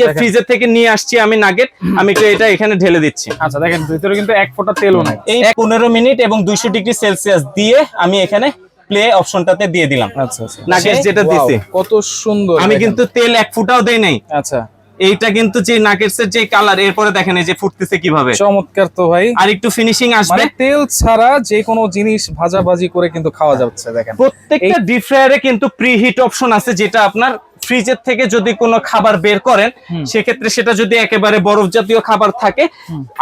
যে ফ্রিজের থেকে নিয়ে আসছি আমি নাগেট, আমি এটা এখানে ঢেলে দিচ্ছি। আচ্ছা দেখেন ভিতরে কিন্তু এক ফোঁটা তেলও নাই। এই 15 মিনিট এবং 200 ডিগ্রি সেলসিয়াস দিয়ে আমি এখানে প্লে অপশনটাতে দিয়ে দিলাম। আচ্ছা আচ্ছা, নাগেট যেটা দিছি কত সুন্দর। আমি কিন্তু তেল এক ফুটাও দেই নাই। আচ্ছা এইটা কিন্তু যে নাগেটসের যে কালার, এরপরে দেখেন এই যে ফুটতেছে কিভাবে, চমৎকার তো ভাই। আর একটু ফিনিশিং আসবে। মানে তেল ছাড়া যে কোনো জিনিস ভাজাভাজি করে কিন্তু খাওয়া যাচ্ছে। দেখেন প্রত্যেকটা ডিপ ফ্রায়ারে কিন্তু প্রি হিট অপশন আছে, যেটা আপনার ফ্রিজের থেকে যদি কোনো খাবার বের করেন সেক্ষেত্রে সেটা যদি একেবারে বরফ জাতীয় খাবার থাকে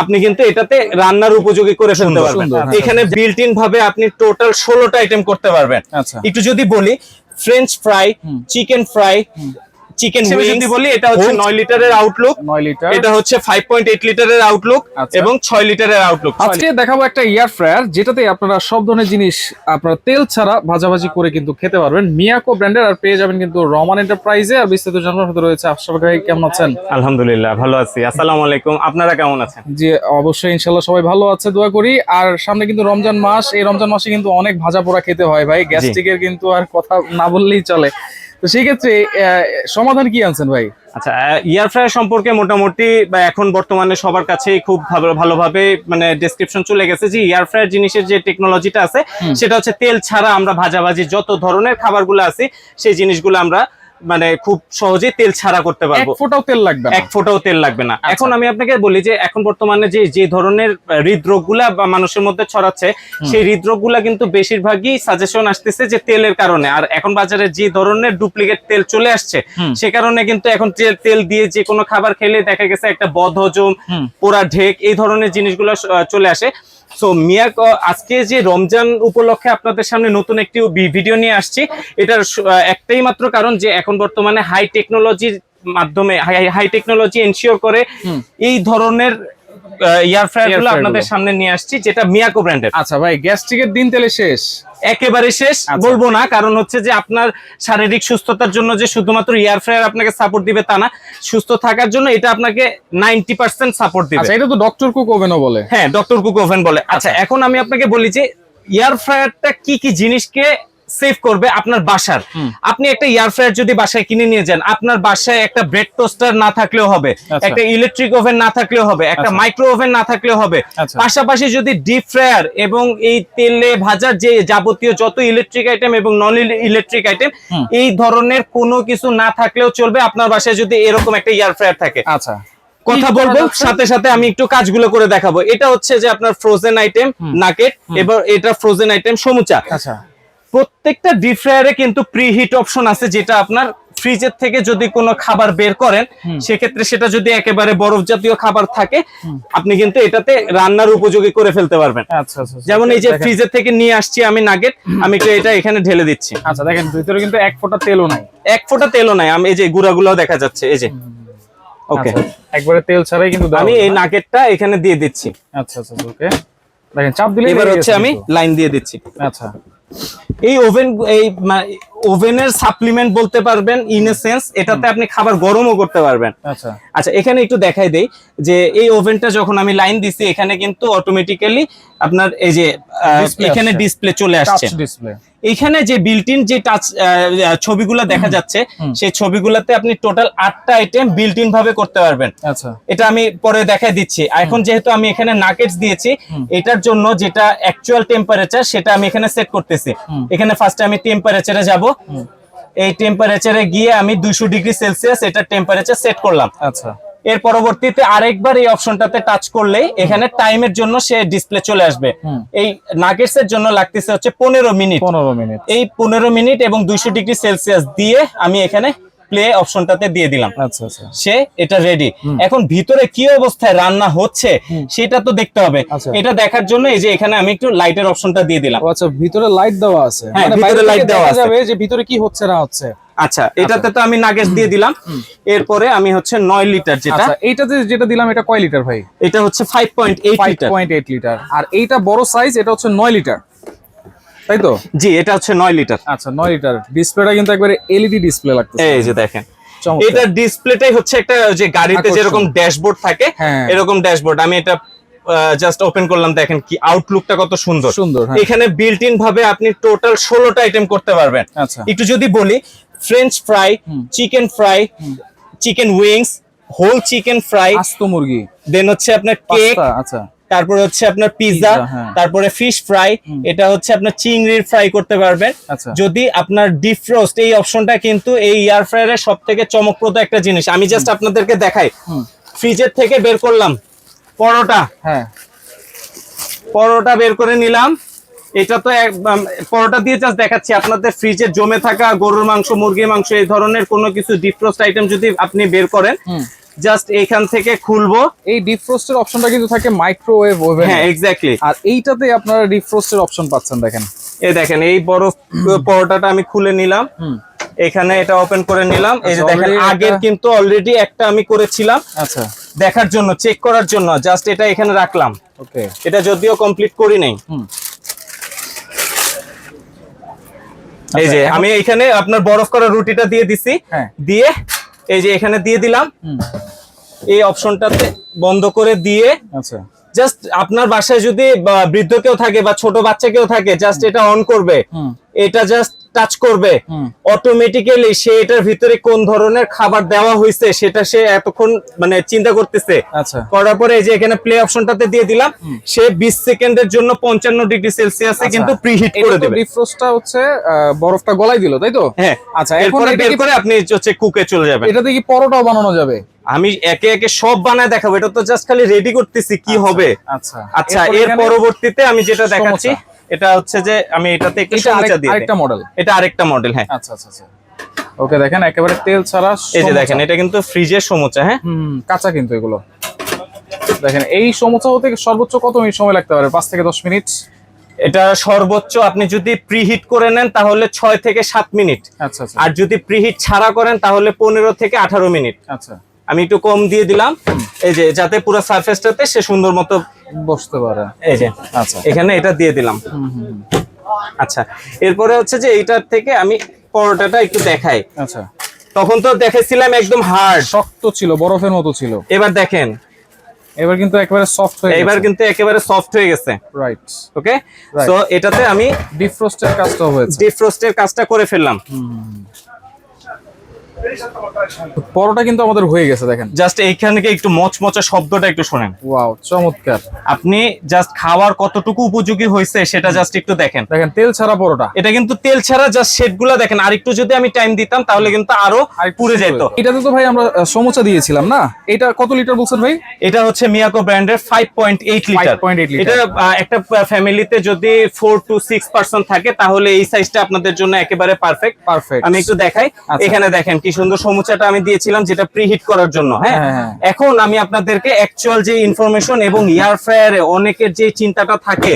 আপনি কিন্তু এটাতে রান্নার উপযোগী করে ফেলতে পারবেন। এখানে বিল্ট ইন ভাবে আপনি টোটাল 16টা আইটেম করতে পারবেন। একটু যদি বলি, French fry, chicken fry, chicken wings বলি, এটা হচ্ছে 9 লিটারের আউটলুক, 9 লিটার, এটা হচ্ছে 5.8 লিটারের আউটলুক এবং 6 লিটারের আউটলুক। আজকে দেখাবো একটা এয়ার ফ্রায়ার যেটাতে আপনারা সব ধরনের জিনিস আপনারা তেল ছাড়া ভাজাভাজি করে কিন্তু খেতে পারবেন। মিয়াকো ব্র্যান্ডের, আর পেয়ে যাবেন কিন্তু রহমান এন্টারপ্রাইজে। আর বিস্তারিত জানার সাথে রয়েছে আশরাফ ভাই। কেমন আছেন? আলহামদুলিল্লাহ ভালো আছি। আসসালামু আলাইকুম, আপনারা কেমন আছেন? জি অবশ্যই ইনশাআল্লাহ সবাই ভালো আছে, দোয়া করি। আর সামনে কিন্তু রমজান মাস, এই রমজান মাসে কিন্তু অনেক ভাজা পোড়া খেতে হয় ভাই, গ্যাস্ট্রিকের কিন্তু আর কথা না বললেই চলে। তো সেই ক্ষেত্রে সমাধান কি আনছেন ভাই? আচ্ছা, এয়ার ফ্রায়ার সম্পর্কে মোটামুটি এখন বর্তমানে সবার কাছেই খুব ভালোভাবে মানে ডেসক্রিপশন চলে গেছে যে এয়ার ফ্রায়ার জিনিসের যে টেকনোলজিটা আছে সেটা হচ্ছে তেল ছাড়া আমরা ভাজাভাজি যত ধরনের খাবারগুলো আছে সেই জিনিসগুলো আমরা মানে খুব সহজেই তেল ছাড়া করতে পারবো। এক ফোঁটাও তেল লাগবে না, এক ফোঁটাও তেল লাগবে না। এখন আমি আপনাকে বলি যে এখন বর্তমানে যে ধরনের হৃদরোগগুলা বা মানুষের মধ্যে ছড়াচ্ছে সেই হৃদরোগগুলা কিন্তু বেশিরভাগই সাজেশন আসতেছে যে তেলের কারণে। আর এখন বাজারে যে ধরনের ডুপ্লিকেট তেল চলে আসছে সে কারণে কিন্তু এখন তেল দিয়ে যে কোনো খাবার খেলে দেখা গেছে একটা বদহজম, পোড়া ঢেক, এই ধরনের জিনিসগুলো চলে আসে। সো মিয়াকো আজকে যে রমজান উপলক্ষে আপনাদের সামনে নতুন একটি ভিডিও নিয়ে আসছি, এটার একটাই মাত্র কারণ যে এখন বর্তমানে হাই টেকনোলজির মাধ্যমে হাই টেকনোলজি এনশিওর করে এই ধরনের এয়ার ফ্রায়ার গুলো আপনাদের সামনে নিয়ে আসছি, যেটা মিয়াকো ব্র্যান্ডের। আচ্ছা ভাই, গ্যাস্ট্রিকের দিন তেলে শেষ? একেবারে শেষ বলবো না, কারণ হচ্ছে যে আপনার শারীরিক সুস্থতার জন্য যে শুধুমাত্র এয়ার ফ্রায়ার আপনাকে সাপোর্ট দিবে তা না, সুস্থ থাকার জন্য এটা আপনাকে 90% সাপোর্ট দিবে। আচ্ছা, এটা তো ডক্টর কুক ওভেনও বলে। হ্যাঁ, ডক্টর কুক ওভেন বলে। আচ্ছা, এখন আমি আপনাকে বলি যে এয়ার ফ্রায়ারটা কি কি জিনিসকে সেভ করবে আপনার বাসার। আপনি একটা এয়ার ফ্রায়ার যদি বাসায় কিনে নিয়ে যান, আপনার বাসায় একটা ব্রেড টোস্টার না থাকলেও হবে, একটা ইলেকট্রিক ওভেন না থাকলেও হবে, একটা মাইক্রো ওভেন না থাকলেও হবে, পাশাপাশি যদি ডিপ ফ্রায়ার এবং এই তেলে ভাজার যে যাবতীয় যত ইলেকট্রিক আইটেম এবং নন ইলেকট্রিক আইটেম এই ধরনের কোনো কিছু না থাকলেও চলবে আপনার বাসায় যদি এরকম একটা এয়ার ফ্রায়ার থাকে। আচ্ছা, কথা বলবো সাথে সাথে আমি একটু কাজগুলো করে দেখাবো। এটা হচ্ছে যে আপনার ফ্রোজেন আইটেম নাগেট, এবার এটা ফ্রোজেন আইটেম সমুচা। আচ্ছা, প্রত্যেকটা ডিপ ফ্রায়ারে কিন্তু প্রি হিট অপশন আছে, যেটা আপনার ফ্রিজের থেকে যদি কোনো খাবার বের করেন সেক্ষেত্রে সেটা যদি একেবারে বরফ জাতীয় খাবার থাকে আপনি কিন্তু এটাতে রান্নার উপযোগী করে ফেলতে পারবেন। আচ্ছা আচ্ছা, যেমন এই যে ফ্রিজের থেকে নিয়ে আসছি আমি নাগেট, আমি এটা এখানে ঢেলে দিচ্ছি। আচ্ছা দেখেন ভিতরে কিন্তু এক ফোঁটা তেলও নাই, এক ফোঁটা তেলও নাই। আমি এই যে গুঁড়াগুলো দেখা যাচ্ছে, এই যে ওকে, একবারে তেল ছাড়াই কিন্তু আমি এই নাগেটটা এখানে দিয়ে দিচ্ছি। আচ্ছা আচ্ছা ওকে, দেখেন চাপ দিলে এবার হচ্ছে আমি লাইন দিয়ে দিচ্ছি। আচ্ছা, এই ওভেনের সাপ্লিমেন্ট বলতে পারবেন ইন এ সেন্স, এটাতে আপনি খাবার গরমও করতে পারবেন। আচ্ছা আচ্ছা, এখানে একটু দেখাই দেই যে এই ওভেনটা যখন আমি লাইন দিছি এখানে কিন্তু অটোমেটিক্যালি আপনার এই যে এখানে ডিসপ্লে চলে আসছে। এইখানে যে বিল্ট ইন যে টাচ ছবিগুলো দেখা যাচ্ছে সেই ছবিগুলোতে আপনি টোটাল 8টা আইটেম বিল্ট ইন ভাবে করতে পারবেন। আচ্ছা, এটা আমি পরে দেখাই দিচ্ছি। এখন যেহেতু আমি এখানে নাগেটস দিয়েছি, এটার জন্য যেটা অ্যাকচুয়াল টেম্পারেচার সেটা আমি এখানে সেট করতেছি। এখানে ফার্স্টে আমি টেম্পারেচারে যাব, এই টেম্পারেচারে গিয়ে আমি 200 ডিগ্রি সেলসিয়াস এটা টেম্পারেচার সেট করলাম। আচ্ছা, এর পরবর্তীতে আরেকবার এই অপশনটাতে টাচ করলে এখানে টাইমের জন্য সে ডিসপ্লে চলে আসবে। এই নাগেটস এর জন্য লাগতেছে হচ্ছে 15 মিনিট। এই 15 মিনিট এবং 200 ডিগ্রি সেলসিয়াস দিয়ে আমি এখানে প্লে অপশনটাতে দিয়ে দিলাম। আচ্ছা আচ্ছা, সে এটা রেডি। এখন ভিতরে কি অবস্থায় রান্না হচ্ছে সেটা তো দেখতে হবে। এটা দেখার জন্য এই যে এখানে আমি একটু লাইটের অপশনটা দিয়ে দিলাম। আচ্ছা, ভিতরে লাইট দেওয়া আছে, মানে ভিতরে লাইট দেওয়া যাবে যে ভিতরে কি হচ্ছে না হচ্ছে। আচ্ছা, এটাতে তো আমি নাগেটস দিয়ে দিলাম। এরপরে আমি হচ্ছে 9 লিটার যেটা, এইটাতে যেটা দিলাম এটা কয় লিটার ভাই? এটা হচ্ছে 5.8 লিটার। আর এইটা বড় সাইজ, এটা হচ্ছে 9 লিটার, তাই তো? জি, এটা হচ্ছে 9 লিটার। আচ্ছা, 9 লিটার। ডিসপ্লেটা কিন্তু একবারে এলইডি ডিসপ্লে লাগতেছে, এই যে দেখেন। এটা ডিসপ্লেটাই হচ্ছে একটা যে গাড়িতে যেরকম ড্যাশবোর্ড থাকে এরকম ড্যাশবোর্ড। আমি এটা জাস্ট ওপেন করলাম, দেখেন কি আউটলুকটা কত সুন্দর। এখানে বিল্ট ইন ভাবে আপনি টোটাল 16টা আইটেম করতে পারবেন। একটু যদি বলি, French fry, chicken fry, chicken wings, whole chicken fry, আস্ত মুরগি, দেন হচ্ছে আপনার কেক, পাস্তা, আচ্ছা তারপরে হচ্ছে আপনার পিৎজা, পিৎজা, হ্যাঁ। তারপরে ফিশ ফ্রাই, এটা হচ্ছে আপনার চিংড়ির ফ্রাই করতে পারবেন। আচ্ছা। যদি আপনার ডিপ ফ্রোস্ট, এই অপশনটা কিন্তু এই এয়ার ফ্রায়ারের সব থেকে চমকপ্রদ একটা জিনিস। আমি জাস্ট আপনাদেরকে দেখাই, ফ্রিজের থেকে বের করলাম পরোটা, হ্যাঁ পরোটা বের করে নিলাম। এটা তো পরোটা দিয়ে জাস্ট দেখাচ্ছি আপনাদের, ফ্রিজে জমে থাকা গরুর মাংস, মুরগির মাংস, এই ধরনের কোনো কিছু ডিপ ফ্রোস্ট আইটেম যদি আপনি বের করেন, জাস্ট এইখান থেকে খুলবো। এই ডিপ ফ্রোস্টের অপশনটা কিন্তু থাকে মাইক্রোওয়েভ ওভেন, হ্যাঁ এক্স্যাক্টলি, আর এইটাতে আপনারা ডিপ ফ্রোস্টের অপশন পাচ্ছেন। দেখেন এই দেখেন, এই বড় পরোটাটা আমি খুলে নিলাম, এখানে এটা ওপেন করে নিলাম। এই যে দেখেন, আগের কিন্তু অলরেডি একটা আমি করেছিলাম, আচ্ছা দেখার জন্য, চেক করার জন্য, জাস্ট এটা এখানে রাখলাম। ওকে, এটা যদিও কমপ্লিট করি নাই। এই যে আমি এখানে আপনার বরফ করা রুটিটা দিয়ে দিছি, হ্যাঁ। দিয়ে এই যে এখানে দিয়ে দিলাম, এই অপশনটাতে বন্ধ করে দিয়ে, আচ্ছা জাস্ট আপনার বাসায় যদি বৃদ্ধ কেউ থাকে বা ছোট বাচ্চা কেউ থাকে, জাস্ট এটা অন করবে, এটা জাস্ট টাচ করবে, অটোমেটিক্যালি সে এটার ভিতরে কোন ধরনের খাবার দেওয়া হয়েছে সেটা সে এতক্ষণ মানে চিন্তা করতেছে। আচ্ছা, করার পরে এই যে এখানে প্লে অপশনটাতে দিয়ে দিলাম, সে 20 সেকেন্ডের জন্য 55 ডিগ্রি সেলসিয়াসে কিন্তু প্রিহিট করে দেবে। ডিপ ফ্রোস্টটা হচ্ছে বরফটা গলাই দিল, তাই তো? হ্যাঁ, আচ্ছা, এখন এরপরে এটা বের কি করে আপনি হচ্ছে কুকে চলে যাবেন। এটাতে কি পরোটাও বানানো যাবে? আমি একে একে সব বানায় দেখাবো, এটা তো জাস্ট খালি রেডি করতেছি কি হবে। আচ্ছা আচ্ছা, এরপর এর এখানে পরবর্তীতে আমি যেটা দেখাচ্ছি, এটা হচ্ছে যে আমি এটাতে একটু এটা সমুচা দিয়ে আরেকটা মডেল। এটা আরেকটা মডেল, হ্যাঁ। আচ্ছা আচ্ছা আচ্ছা, ওকে, দেখেন একেবারে তেল ছাড়া এই যে সমোসা। দেখেন, এটা কিন্তু ফ্রিজের সমুচা, হ্যাঁ, কাঁচা কিন্তু এগুলো। দেখেন এই সমোসা হতে সর্বোচ্চ কত মিনিট সময় লাগতে পারে? 5 থেকে 10 মিনিট। এটা সর্বোচ্চ আপনি যদি প্রিহিট করে নেন তাহলে 6 থেকে 7 মিনিট, আচ্ছা আচ্ছা আর যদি প্রিহিট ছাড়া করেন তাহলে 15 থেকে 18 মিনিট। আচ্ছা, আমি একটু কম দিয়ে দিলাম, এই যে যাতে পুরো সারফেসটাতে সে সুন্দর মতো বসতে পারে। এই যে আচ্ছা, এখানে এটা দিয়ে দিলাম। আচ্ছা, এরপরে হচ্ছে যে এইটার থেকে আমি পরোটাটা একটু দেখাই। আচ্ছা, তখন তো দেখাইছিলাম একদম হার্ড, শক্ত ছিল, বরফের মতো ছিল। এবার দেখেন, এবার কিন্তু একেবারে সফট হয়ে গেছে। এবার কিন্তু একেবারে সফট হয়ে গেছে। রাইট, ওকে, Right. সো এটাতে আমি ডিপ ফ্রোস্টের কাজটা হয়েছে। ডিপ ফ্রোস্টের কাজটা করে ফেললাম। পরোটা কিন্তু আমাদের হয়ে গেছে, দেখেন। জাস্ট এইখানে একটু মচমচা শব্দটা একটু শুনেন। ওয়াও, চমৎকার। আপনি জাস্ট খাওয়ার কতটুকু উপযোগী হয়েছে সেটা জাস্ট একটু দেখেন। দেখেন তেল ছাড়া পরোটা। এটা কিন্তু তেল ছাড়া, জাস্ট শেডগুলো দেখেন। আরেকটু যদি আমি টাইম দিতাম তাহলে কিন্তু আরো পুড়ে যেত। এটাতে তো ভাই আমরা সমোসা দিয়েছিলাম না? এটা কত লিটার বলছেন ভাই? এটা হচ্ছে মিয়াকো ব্র্যান্ডের 5.8 লিটার। 5.8 লিটার। এটা একটা ফ্যামিলিতে যদি 4 to 6 পারসন থাকে তাহলে এই সাইজটা আপনাদের জন্য একেবারে পারফেক্ট। পারফেক্ট। আমি একটু দেখাই, এখানে দেখেন কি সুন্দর সমুচাটা আমি দিয়েছিলাম, যেটা প্রিহিট করার জন্য। হ্যাঁ, এখন আমি আপনাদেরকে অ্যাকচুয়াল যে ইনফরমেশন এবং এয়ার ফ্রায়ারে অনেকের যে চিন্তাটা থাকে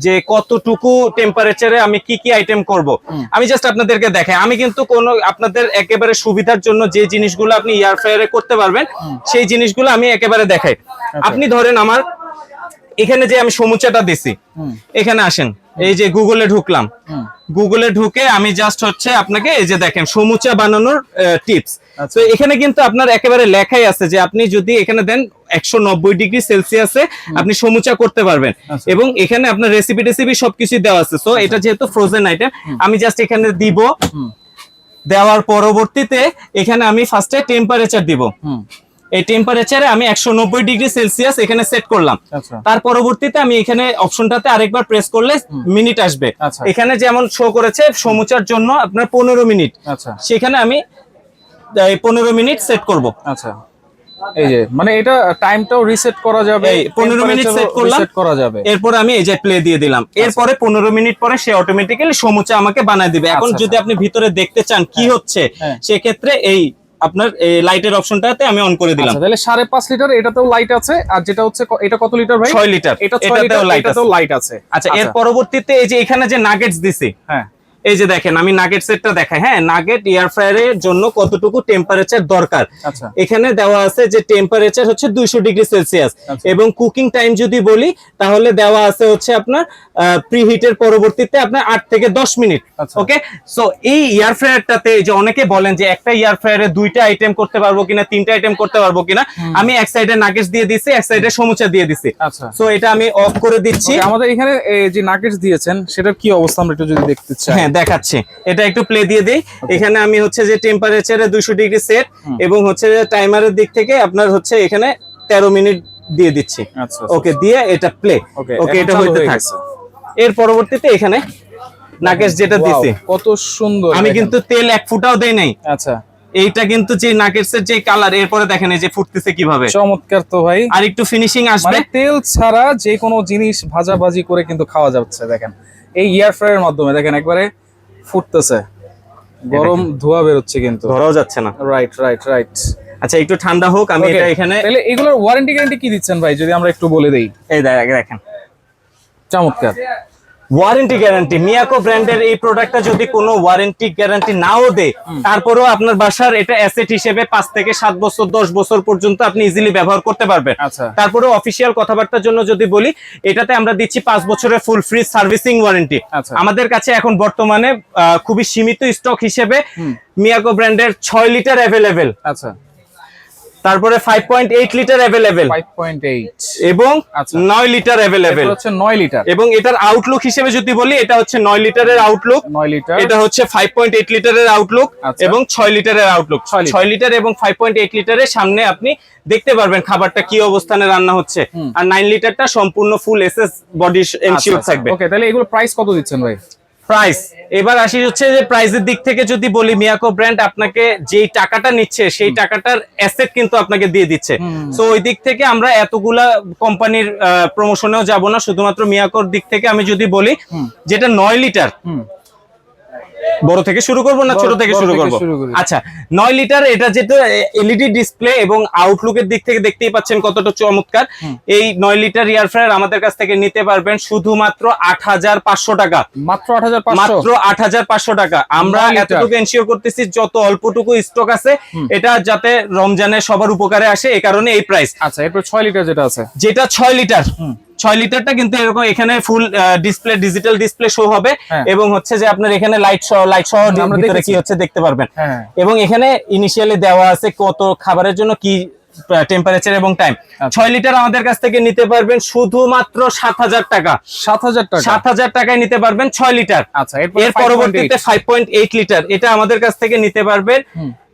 যে কতটুকু টেম্পারেচারে আমি কি কি আইটেম করব, আমি জাস্ট আপনাদেরকে দেখাই। আমি কিন্তু কোনো আপনাদের একেবারে সুবিধার জন্য যে জিনিসগুলো আপনি এয়ার ফ্রায়ারে করতে পারবেন সেই জিনিসগুলো আমি একেবারে দেখাই। আপনি ধরেন আমার এখানে যে আমি সমুচাটা দিছি, এখানে আসেন, এই যে গুগলে ঢুকলাম, গুগলে ঢুকে আমি জাস্ট হচ্ছে আপনাকে এই যে দেখেন সমুচা বানানোর টিপস। তো এখানে কিন্তু আপনার একেবারে লেখাই আছে যে আপনি যদি এখানে দেন 190 ডিগ্রি সেলসিয়াসে আপনি সমুচা করতে পারবেন, এবং এখানে আপনার রেসিপি সবকিছু দেওয়া আছে। তো এটা যেহেতু ফ্রোজেন আইটেম, আমি জাস্ট এখানে দিব, দেওয়ার পরবর্তীতে এখানে আমি ফার্স্টে টেম্পারেচার দিব। এই টেম্পারেচারে আমি 190 ডিগ্রি সেলসিয়াস এখানে সেট করলাম। তার পরবর্তীতে আমি এখানে অপশনটাতে আরেকবার প্রেস করলে মিনিট আসবে। এখানে যেমন শো করেছে সমুচার জন্য আপনার 15 মিনিট, সেখানে আমি 15 মিনিট সেট করব। আচ্ছা, এই যে মানে এটা টাইমটাও রিসেট করা যাবে, 15 মিনিট সেট করলাম, রিসেট করা যাবে। এরপর আমি এই যে প্লে দিয়ে দিলাম। এরপরে 15 মিনিট পরে সে অটোমেটিক্যালি সমুচা আমাকে বানায় দিবে। এখন যদি আপনি ভিতরে দেখতে চান কি হচ্ছে, সেক্ষেত্রে এই আপনার এই লাইটের অপশনটাতে আমি অন করে দিলাম। তাহলে 5.5 লিটার, এটাতেও লাইট আছে। আর যেটা হচ্ছে এটা কত লিটার ভাই? 6 লিটার। এটা 6 লিটার, এটাতেও লাইট আছে। আচ্ছা, এর পরবর্তীতে এই যে এখানে যে নাগেটস দিছি, হ্যাঁ, এই যে দেখেন আমি নাগেট সেটটা দেখাই। হ্যাঁ, নাগেট এয়ার ফ্রায়ারের জন্য কতটুকু টেম্পারেচার দরকার এখানে দেওয়া আছে, যে টেম্পারেচার হচ্ছে 200 ডিগ্রি সেলসিয়াস, এবং কুকিং টাইম যদি বলি তাহলে দেওয়া আছে হচ্ছে আপনার প্রিহিটের পরবর্তীতে আপনার 8 থেকে 10 মিনিট। ওকে, সো এই এয়ার ফ্রায়ারটাতে যে অনেকে বলেন যে একটা এয়ার ফ্রায়ারে 2টা আইটেম করতে পারবো কিনা, 3টা আইটেম করতে পারবো কিনা, আমি এক সাইডে নাগেটস দিয়ে দিছি, এক সাইডে সমুচা দিয়ে দিছি। সো এটা আমি অফ করে দিচ্ছি। আমাদের এখানে যে নাগেটস দিয়েছেন সেটার কি অবস্থা আমরা একটু যদি দেখতে চাই। হ্যাঁ, দেখাচ্ছি, এটা একটু প্লে দিয়ে দিই। এখানে আমি হচ্ছে যে টেম্পারেচারে 200 ডিগ্রি সেট এবং হচ্ছে যে টাইমারের দিক থেকে আপনার হচ্ছে এখানে 13 মিনিট দিয়ে দিচ্ছি। আচ্ছা ওকে, দিয়ে এটা প্লে। ওকে, ওকে, এটা হইতে থাকছে। এর পরবর্তীতে এখানে নাকেশ যেটা দিছি, কত সুন্দর। আমি কিন্তু তেল এক ফুটাও দেই নাই। আচ্ছা, এইটা কিন্তু যে নাকেটসের যে কালার, এরপরে দেখেন এই যে ফুটতেছে কিভাবে, চমৎকার তো ভাই। আর একটু ফিনিশিং আসবে। মানে তেল ছাড়া যে কোনো জিনিস ভাজাভাজি করে কিন্তু খাওয়া যাচ্ছে। দেখেন এই এয়ার ফ্রায়ারের মাধ্যমে দেখেন একবারে ফুটতেছে, গরম ধোঁয়া বের হচ্ছে, কিন্তু ধরাও যাচ্ছে না। Right right right. আচ্ছা, একটু ঠান্ডা হোক, আমি এটা এখানে। তাহলে এগুলোর ওয়ারেন্টি গ্যারান্টি কি দিচ্ছেন ভাই, যদি আমরা একটু বলে দেই? এই দেখেন, চমৎকার ওয়ারেন্টি গ্যারান্টি। মিয়াকো ব্র্যান্ডের এই প্রোডাক্টটা যদি কোনো ওয়ারেন্টি গ্যারান্টি নাও দেয়, তারপরেও আপনার বাসার এটা অ্যাসেট হিসেবে 5 থেকে 7 বছর 10 বছর পর্যন্ত আপনি ইজিলি ব্যবহার করতে পারবেন। আচ্ছা, তারপরে অফিসিয়াল কথাবার্তার জন্য যদি বলি, এটাতে আমরা দিচ্ছি 5 বছরের ফুল ফ্রি সার্ভিসিং ওয়ারেন্টি। আচ্ছা। আমাদের কাছে এখন বর্তমানে খুবই সীমিত স্টক হিসেবে মিয়াকো ব্র্যান্ডের 6 লিটার অ্যাভেলেবেল, আচ্ছা, তারপরে 5.8 লিটার অ্যাভেলেবেল 5.8 এবং আচ্ছা। 9 লিটার অ্যাভেলেবেল, হচ্ছে 9 লিটার। এবং এটার আউটলুক হিসেবে যদি বলি, এটা হচ্ছে 9 লিটারের আউটলুক, 9 লিটার, এটা হচ্ছে 5.8 লিটারের আউটলুক আচ্ছা। এবং 6 লিটারের আউটলুক। 6 লিটার এবং 5.8 লিটারের সামনে আপনি দেখতে পারবেন খাবারটা কি অবস্থানে রান্না হচ্ছে, আর 9 লিটারটা সম্পূর্ণ ফুল এসএস বডি এনশিওর থাকবে। ওকে, তাহলে এগুলো প্রাইস কত দিচ্ছেন ভাই? প্রাইস এবার আসি হচ্ছে যে প্রাইসের দিক থেকে যদি বলি, মিয়াকো ব্র্যান্ড আপনাকে যেই টাকাটা নিচ্ছে সেই টাকাটার অ্যাসেট কিন্তু আপনাকে দিয়ে দিচ্ছে। সো ওই দিক থেকে আমরা এতগুলা কোম্পানির প্রমোশনেও যাব না, শুধুমাত্র মিয়াকোর দিক থেকে আমি যদি বলি, যেটা 9 লিটার, বড় থেকে শুরু করব না ছোট থেকে শুরু করব? আচ্ছা, 9 লিটার, এটা যেটা এলইডি ডিসপ্লে এবং আউটলুকের দিক থেকে দেখতেই পাচ্ছেন কতটা চমৎকার। এই 9 লিটার এয়ার ফ্রায়ার আমাদের কাছ থেকে নিতে পারবেন শুধুমাত্র 8,500 টাকা। মাত্র 8,500? মাত্র 8,500 টাকা। আমরা এতটুকু এনশিওর করতেছি যত অল্পটুকু স্টক আছে এটা যাতে রমজানে সবার উপকারে আসে, এই কারণে এই প্রাইস। আচ্ছা, এরপর 6 লিটার যেটা আছে, যেটা 6 লিটার, 6 লিটারটা কিন্তু এরকম এখানে full display, digital display show হবে, এবং হচ্ছে যে আপনার এখানে লাইট সহ ভিতরে কি হচ্ছে দেখতে পারবেন, এবং এখানে ইনিশিয়ালি দেওয়া আছে কত খাবারের জন্য কি টেম্পারেচার এবং টাইম। 6 লিটার আমাদের কাছ থেকে নিতে পারবেন শুধুমাত্র 7,000 টাকা। 7,000 টাকা? 7,000 টাকায় নিতে পারবেন 6 লিটার। আচ্ছা, এর পরবর্তীতে 5.8 লিটার, এটা আমাদের কাছ থেকে নিতে পারবেন।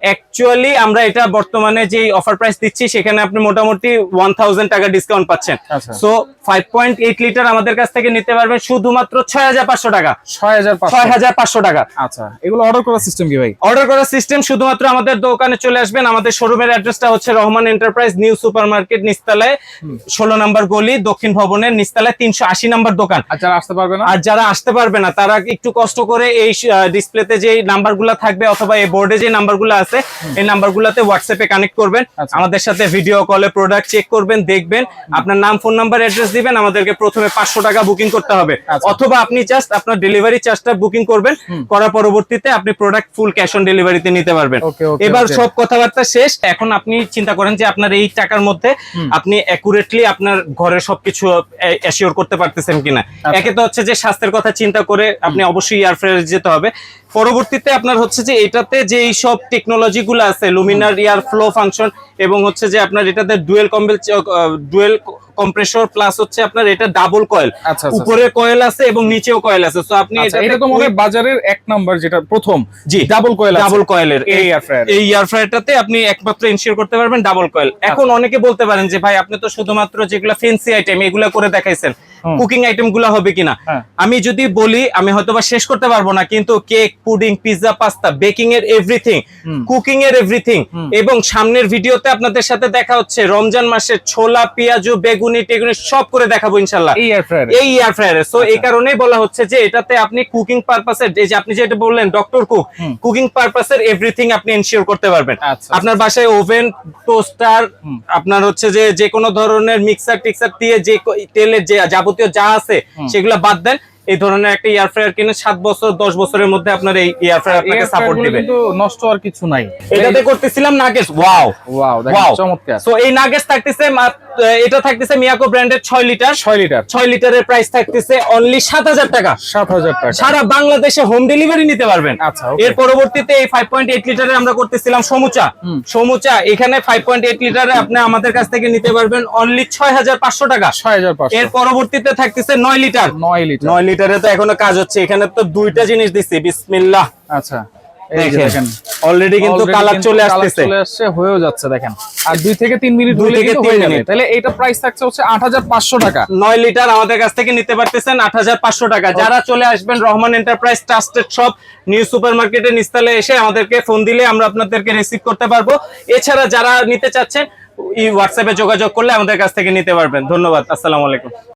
অ্যাকচুয়ালি আমরা এটা বর্তমানে যে অফার প্রাইস দিচ্ছি, সেখানে আপনি মোটামুটি 1000 টাকা ডিসকাউন্ট পাচ্ছেন। সো 5.8 লিটার আমাদের কাছ থেকে নিতে পারবেন শুধুমাত্র 6,500 টাকা। 6,500 টাকা। আচ্ছা, এগুলো অর্ডার করার সিস্টেম কি ভাই? অর্ডার করার সিস্টেম শুধুমাত্র আমাদের দোকানে চলে আসবেন। আমাদের শোরুমের অ্যাড্রেসটা হচ্ছে Rahman enterprise new super market, নিচতলায় 16 নম্বর গলি, দক্ষিণ ভবনের নিচতলায় 380 নম্বর দোকান। আর যারা আসতে পারবে না, তারা একটু কষ্ট করে এই ডিসপ্লেতে যে নাম্বারগুলো থাকবে অথবা এই বোর্ডে যে নাম্বারগুলো আছে, এই নাম্বারগুলোতে হোয়াটসঅ্যাপে কানেক্ট করবেন, আমাদের সাথে ভিডিও কলে প্রোডাক্ট চেক করবেন, দেখবেন, আপনার নাম, ফোন নাম্বার, অ্যাড্রেস দিবেন। আমাদেরকে প্রথমে 500 টাকা বুকিং করতে হবে, অথবা আপনি জাস্ট আপনার ডেলিভারি চার্জটা বুকিং করবেন, করার পরবর্তীতে আপনি প্রোডাক্ট ফুল ক্যাশ অন ডেলিভারিতে নিতে পারবেন। এবার সব কথাবার্তা শেষ। এখন আপনি চিন্তা করেন যে আপনার এই টাকার মধ্যে আপনি অ্যাকুরেটলি আপনার ঘরের সবকিছু অ্যাসিওর করতে পারতেছেন কিনা। একে তো হচ্ছে যে স্বাস্থ্যের কথা চিন্তা করে আপনি অবশ্যই এয়ার ফ্রায়ার যেতে হবে। পরবর্তীতে আপনার হচ্ছে যে এটাতে যে এই সব টেকনোলজি গুলো আছে, লুমিনার এয়ার ফ্লো ফাংশন, এবং হচ্ছে যে আপনার এটাতে ডুয়েল কম্প্রেসর প্লাস হচ্ছে আপনার এটা ডাবল কয়েল, উপরে কয়েল আছে এবং নিচেও কয়েল আছে। সো আপনি এটা তো মনে হয় বাজারের এক নাম্বার, যেটা প্রথম, জি, ডাবল কয়েলের এই এয়ার ফ্রায়ারটাতে আপনি একমাত্র এনশিওর করতে পারবেন ডাবল কয়েল। এখন অনেকে বলতে পারেন যে ভাই আপনি তো শুধুমাত্র যেগুলো ফ্যান্সি আইটেম এগুলা করে দেখাইছেন, কুকিং আইটেম গুলা হবে কিনা? আমি যদি বলি, আমি হয়তোবা শেষ করতে পারবো না, কিন্তু cake, pudding, pizza, pasta, baking এর এভরিথিং, কুকিং এর এভরিথিং, এবং সামনের ভিডিওতে আপনাদের সাথে দেখা হচ্ছে রমজান মাসে ছোলা, পেঁয়াজু, বেগুনি টেগুনি সব করে দেখাবো ইনশাআল্লাহ এই এয়ার ফ্রায়ারে। সো এই কারণেই বলা হচ্ছে যে এটাতে আপনি কুকিং পারপাসের, এই যে আপনি যেটা বললেন ডক্টর কুক, কুকিং পারপাসের এভরিথিং আপনি এনশিওর করতে পারবেন। আপনার বাসায় ওভেন, টোস্টার, আপনার হচ্ছে যে কোনো ধরনের মিক্সার টিক্সার দিয়ে যে তেলের যে যাবতীয় যা আছে সেগুলো বাদ দেন, এই ধরনের একটা এয়ার ফ্রায়ার কিনে 7 বছর 10 বছরের মধ্যে আপনার এই এয়ার ফ্রায়ার আপনাকে সাপোর্ট দিবে। কিন্তু নষ্ট আর কিছু নাই। এটাতে করতেছিলাম নাগেটস। ওয়াও, দেখেন চমৎকার। সো এই নাগেটস থাকতেছে মাত্র এটা থাকতেছে মিয়াকো ব্র্যান্ডের 6 লিটার 6 লিটারের প্রাইস থাকতেছে অনলি 7,000 টাকা। 7,000 টাকা। সারা বাংলাদেশে হোম ডেলিভারি নিতে পারবেন। আচ্ছা, okay। এর পরবর্তীতে এই 5.8 লিটারে আমরা করতেছিলাম সমুচা এখানে 5.8 লিটারে আপনি আমাদের কাছ থেকে নিতে পারবেন অনলি 6,500 টাকা। 6,500। এর পরবর্তীতে থাকতেছে 9 লিটার। 9 লিটারে তো এখনো কাজ হচ্ছে। এখানে তো দুইটা জিনিস দিচ্ছি, বিসমিল্লাহ। আচ্ছা, এই যে দেখেন অলরেডি কিন্তু কালার চলে আসতেছে, চলে আসছে, হয়েও যাচ্ছে দেখেন। আর 2 থেকে 3 মিনিট 2 থেকে 3 হয়ে যাবে। মিনিট। তাহলে এইটা প্রাইস থাকছে হচ্ছে 8,500 টাকা। 9 লিটার আমাদের কাছ থেকে নিতে পারতেছেন 8,500 টাকা। যারা চলে আসবেন Rahman enterprise trusted shop new super মার্কেটের নিস্তালে এসে আমাদেরকে ফোন দিলে আমরা আপনাদেরকে রিসিভ করতে পারবো। এছাড়া যারা নিতে চাচ্ছেন হোয়াটসঅ্যাপে যোগাযোগ করলে আমাদের কাছ থেকে নিতে পারবেন। ধন্যবাদ, আসসালামু আলাইকুম।